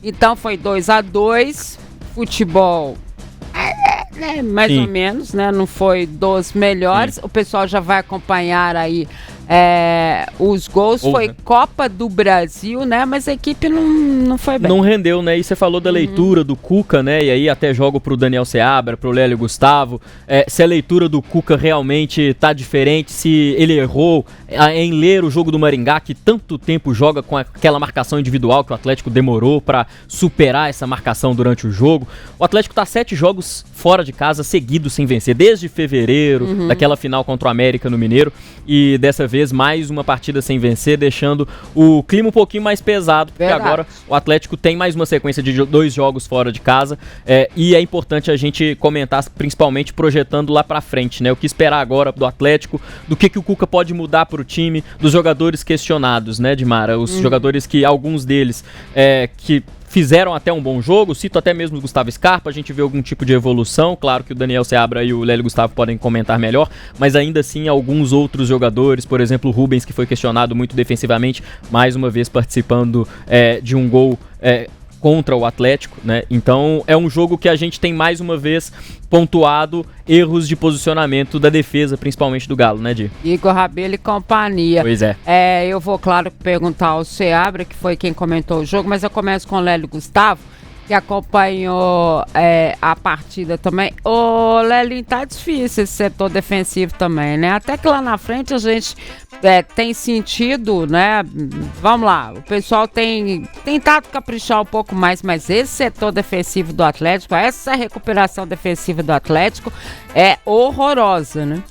Então foi 2-2, futebol né, mais Sim. ou menos, né? Não foi dos melhores. Sim. O pessoal já vai acompanhar aí os gols. Foi Copa do Brasil, né? Mas a equipe não foi bem. Não rendeu, né? E você falou da leitura do Cuca, né? E aí até jogo pro Daniel Seabra, pro Lélio Gustavo. Se a leitura do Cuca realmente tá diferente, se ele errou em ler o jogo do Maringá, que tanto tempo joga com aquela marcação individual que o Atlético demorou pra superar essa marcação durante o jogo. O Atlético tá 7 jogos fora de casa seguidos sem vencer, desde fevereiro, daquela final contra o América no Mineiro. E dessa vez mais uma partida sem vencer, deixando o clima um pouquinho mais pesado, porque agora o Atlético tem mais uma sequência de 2 jogos fora de casa, e é importante a gente comentar, principalmente projetando lá pra frente, né? O que esperar agora do Atlético, do que o Cuca pode mudar pro time, dos jogadores questionados, né, Dimara? Os jogadores que, alguns deles, que fizeram até um bom jogo, cito até mesmo o Gustavo Scarpa, a gente vê algum tipo de evolução, claro que o Daniel Seabra e o Lélio Gustavo podem comentar melhor, mas ainda assim alguns outros jogadores, por exemplo o Rubens, que foi questionado muito defensivamente, mais uma vez participando de um gol contra o Atlético, né? Então é um jogo que a gente tem mais uma vez pontuado erros de posicionamento da defesa, principalmente do Galo, né, Di? Igor Rabelo e companhia. Pois é. Eu vou, claro, perguntar ao Seabra, que foi quem comentou o jogo, mas eu começo com o Lélio Gustavo, que acompanhou a partida também. Ô, Lélinho, tá difícil esse setor defensivo também, né? Até que lá na frente a gente tem sentido, né? Vamos lá, o pessoal tem tentado caprichar um pouco mais, mas esse setor defensivo do Atlético, essa recuperação defensiva do Atlético é horrorosa, né?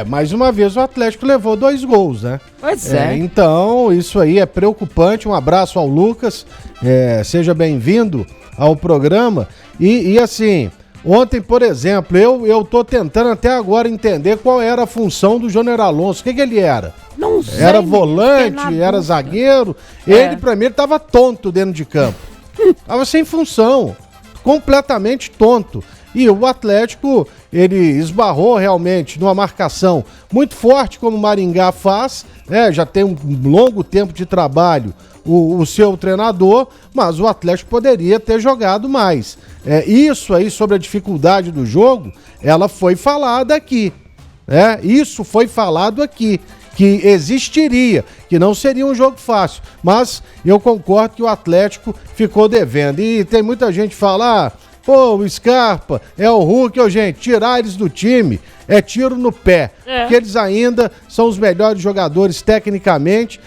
Mais uma vez o Atlético levou 2 gols, né? Pois é. Então, isso aí é preocupante. Um abraço ao Lucas, seja bem-vindo ao programa. E assim, ontem, por exemplo, eu tô tentando até agora entender qual era a função do Júnior Alonso. O que ele era? Não sei. Era volante, era zagueiro? Ele, pra mim, ele tava tonto dentro de campo. Tava sem função, completamente tonto. E o Atlético, ele esbarrou realmente numa marcação muito forte, como o Maringá faz, já tem um longo tempo de trabalho o seu treinador, mas o Atlético poderia ter jogado mais. Isso aí sobre a dificuldade do jogo, ela foi falada aqui. Isso foi falado aqui, que existiria, que não seria um jogo fácil, mas eu concordo que o Atlético ficou devendo. E tem muita gente que fala, pô, o Scarpa, o Hulk, gente, tirar eles do time é tiro no pé, porque eles ainda são os melhores jogadores tecnicamente.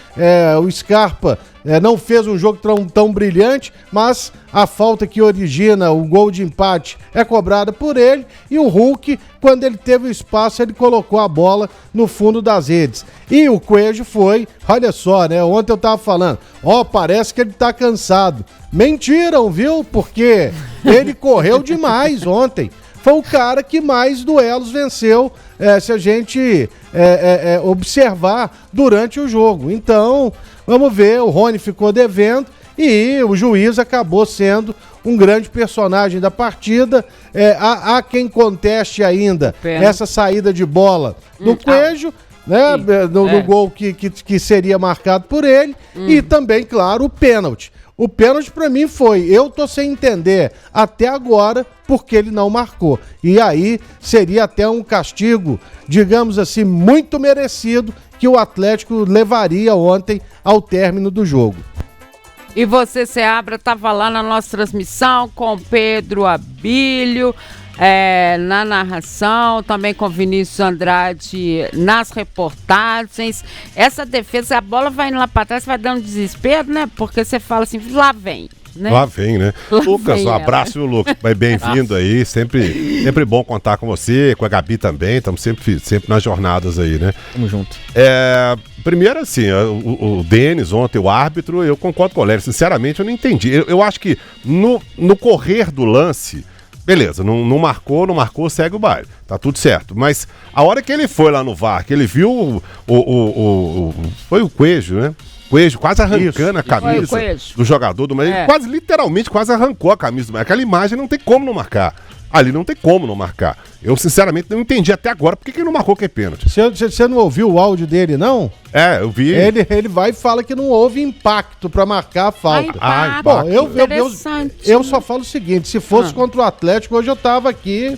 O Scarpa não fez um jogo tão brilhante, mas a falta que origina o gol de empate é cobrada por ele, e o Hulk, quando ele teve o espaço, ele colocou a bola no fundo das redes. E o Coelho foi, olha só, né? Ontem eu tava falando, parece que ele tá cansado. Mentiram, viu? Porque ele correu demais ontem. Foi o cara que mais duelos venceu, se a gente observar durante o jogo. Então, vamos ver, o Rony ficou devendo e o juiz acabou sendo um grande personagem da partida. Há quem conteste ainda essa saída de bola do Coelho, né, no gol que seria marcado por ele, e também, claro, o pênalti. O pênalti pra mim eu tô sem entender até agora porque ele não marcou. E aí seria até um castigo, digamos assim, muito merecido, que o Atlético levaria ontem ao término do jogo. E você, Seabra, estava lá na nossa transmissão com o Pedro Abílio, na narração, também com Vinícius Andrade nas reportagens. Essa defesa, a bola vai indo lá para trás, vai dando desespero, né? Porque você fala assim, lá vem. Né? Lá vem, né? Lucas, um abraço, meu Lucas. Bem-vindo aí. Sempre bom contar com você, com a Gabi também. Estamos sempre nas jornadas aí, né? Tamo junto. Primeiro, assim, o Denis ontem, o árbitro, eu concordo com o Léo. Sinceramente, eu não entendi. Eu acho que no correr do lance, beleza, não marcou, segue o baile. Tá tudo certo. Mas a hora que ele foi lá no VAR, que ele viu foi o Coelho, né? Coelho quase arrancando a camisa do jogador do Maringá. Literalmente quase arrancou a camisa do Maringá. Aquela imagem não tem como não marcar. Ali não tem como não marcar. Eu, sinceramente, não entendi até agora por que ele não marcou que é pênalti. Você não ouviu o áudio dele, não? Eu vi. Ele vai e fala que não houve impacto pra marcar a falta. Bom, eu só falo o seguinte, se fosse contra o Atlético, hoje eu tava aqui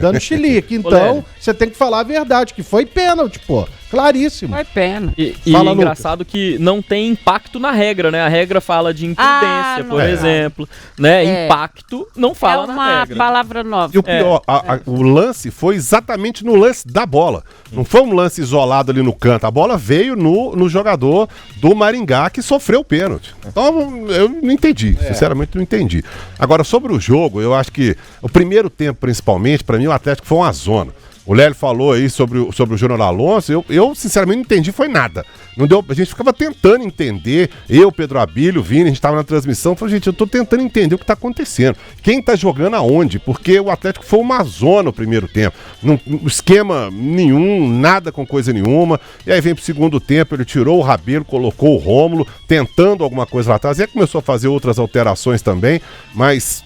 dando chilique. Então, você tem que falar a verdade, que foi pênalti, pô. Claríssimo. Foi pena. E engraçado que não tem impacto na regra, né? A regra fala de imprudência, por exemplo. Né? Impacto não fala na regra. É uma palavra nova. E o pior, o lance foi exatamente no lance da bola. Não foi um lance isolado ali no canto. A bola veio no jogador do Maringá que sofreu o pênalti. Então, eu não entendi. Sinceramente, não entendi. Agora, sobre o jogo, eu acho que o primeiro tempo, principalmente, pra mim, o Atlético foi uma zona. O Lélio falou aí sobre o Júnior Alonso, eu sinceramente não entendi, foi nada. Não deu, a gente ficava tentando entender, Pedro Abílio, Vini, a gente estava na transmissão, falei, gente, eu tô tentando entender o que tá acontecendo. Quem tá jogando aonde? Porque o Atlético foi uma zona no primeiro tempo. Não, esquema nenhum, nada com coisa nenhuma. E aí vem pro segundo tempo, ele tirou o Rabelo, colocou o Rômulo, tentando alguma coisa lá atrás. E aí começou a fazer outras alterações também, mas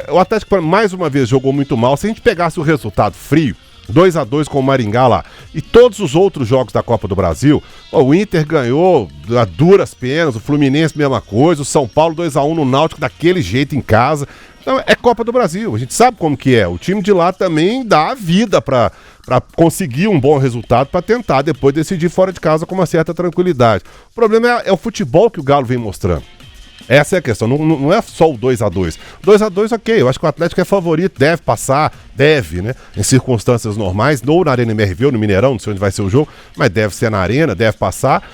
o Atlético mais uma vez jogou muito mal. Se a gente pegasse o resultado frio, 2-2 com o Maringá lá. E todos os outros jogos da Copa do Brasil, o Inter ganhou a duras penas, o Fluminense mesma coisa, o São Paulo 2-1 no Náutico daquele jeito em casa. Então é Copa do Brasil, a gente sabe como que é. O time de lá também dá a vida para conseguir um bom resultado, para tentar depois decidir fora de casa com uma certa tranquilidade. O problema é o futebol que o Galo vem mostrando. Essa é a questão, não é só o 2-2. 2-2, ok, eu acho que o Atlético é favorito, deve passar, né? Em circunstâncias normais, ou na Arena MRV, ou no Mineirão, não sei onde vai ser o jogo, mas deve ser na Arena, deve passar.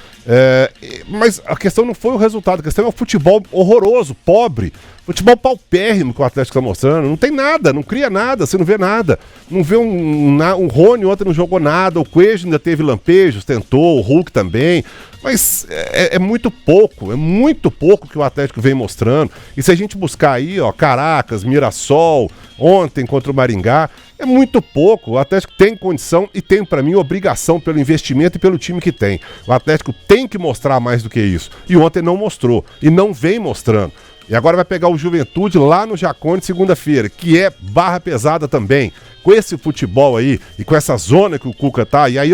Mas a questão não foi o resultado, a questão é o futebol horroroso, pobre. Futebol paupérrimo que o Atlético está mostrando. Não tem nada, não cria nada, você não vê nada. Não vê um Rony ontem não jogou nada, o Coelho ainda teve lampejos, tentou, o Hulk também. Mas é muito pouco que o Atlético vem mostrando. E se a gente buscar aí, Caracas, Mirassol, ontem contra o Maringá, é muito pouco. O Atlético tem condição e tem, para mim, obrigação pelo investimento e pelo time que tem. O Atlético tem que mostrar mais do que isso. E ontem não mostrou. E não vem mostrando. E agora vai pegar o Juventude lá no Jacone segunda-feira, que é barra pesada também. Com esse futebol aí e com essa zona que o Cuca tá, e aí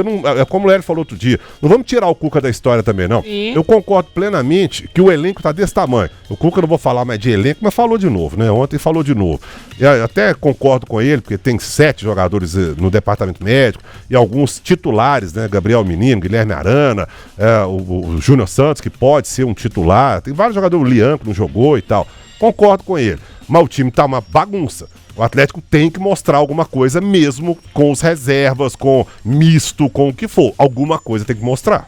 como o Léo falou outro dia, não vamos tirar o Cuca da história também, não. Sim. Eu concordo plenamente que o elenco tá desse tamanho. O Cuca não vou falar mais de elenco, mas falou de novo, né? Ontem falou de novo. Eu até concordo com ele, porque tem 7 jogadores no departamento médico e alguns titulares, né? Gabriel Menino, Guilherme Arana, o Júnior Santos, que pode ser um titular. Tem vários jogadores, o Lian, que não jogou e tal. Concordo com ele. Mas o time tá uma bagunça. O Atlético tem que mostrar alguma coisa mesmo com os reservas, com misto, com o que for. Alguma coisa tem que mostrar.